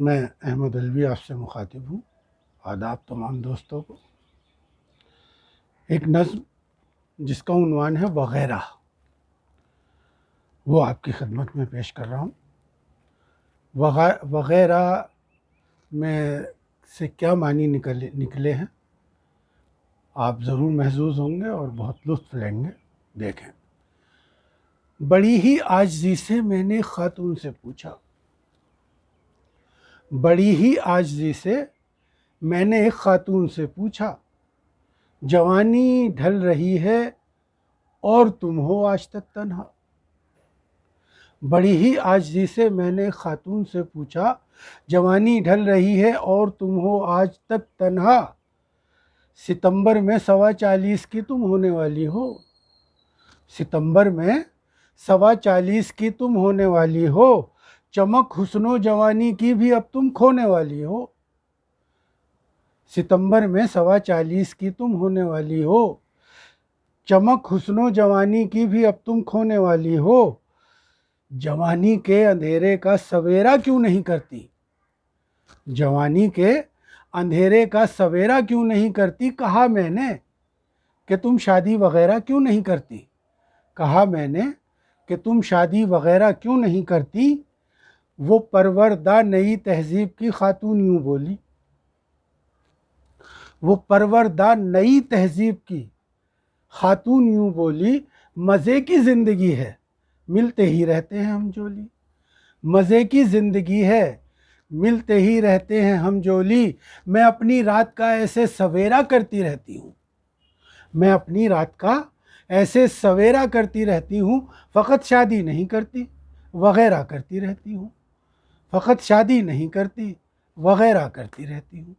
मैं अहमद अलवी आपसे मुखातिब हूँ। आदाब तमाम दोस्तों को। एक नज़्म जिसका उन्वान है वग़ैरह, वो आपकी खिदमत में पेश कर रहा हूँ। वग़ैरह में से क्या मानी निकले हैं आप ज़रूर महज़ूज़ होंगे और बहुत लुत्फ़ लेंगे। देखें, बड़ी ही आजिज़ी से मैंने ख़ातून से पूछा, बड़ी ही आजिज़ी से मैंने एक ख़ातून से पूछा, जवानी ढल रही है और तुम हो आज तक तन्हा। बड़ी ही आजिज़ी से मैंने ख़ातून से पूछा, जवानी ढल रही है और तुम हो आज तक तन्हा। सितंबर में 44 की तुम होने वाली हो, सितंबर में 44 की तुम होने वाली हो। चमक हुस्नो जवानी की भी अब तुम खोने वाली हो। सितंबर में 44 की तुम होने वाली हो। चमक हुस्नो जवानी की भी अब तुम खोने वाली हो। जवानी के अंधेरे का सवेरा क्यों नहीं करती, जवानी के अंधेरे का सवेरा क्यों नहीं करती। कहा मैंने कि तुम शादी वगैरह क्यों नहीं करती, कहा मैंने कि तुम शादी वगैरह क्यों नहीं करती। वो परवरदा नई तहजीब की खातून यूं बोली, वो परवरदा नई तहजीब की खातून यूं बोली। मज़े की ज़िंदगी है मिलते ही रहते हैं हम जोली, मज़े की ज़िंदगी है मिलते ही रहते हैं हम जोली। मैं अपनी रात का ऐसे सवेरा करती रहती हूँ, मैं अपनी रात का ऐसे सवेरा करती रहती हूँ। फ़कत शादी नहीं करती वगैरह करती रहती हूँ, फ़कत शादी नहीं करती वगैरह करती रहती हूँ।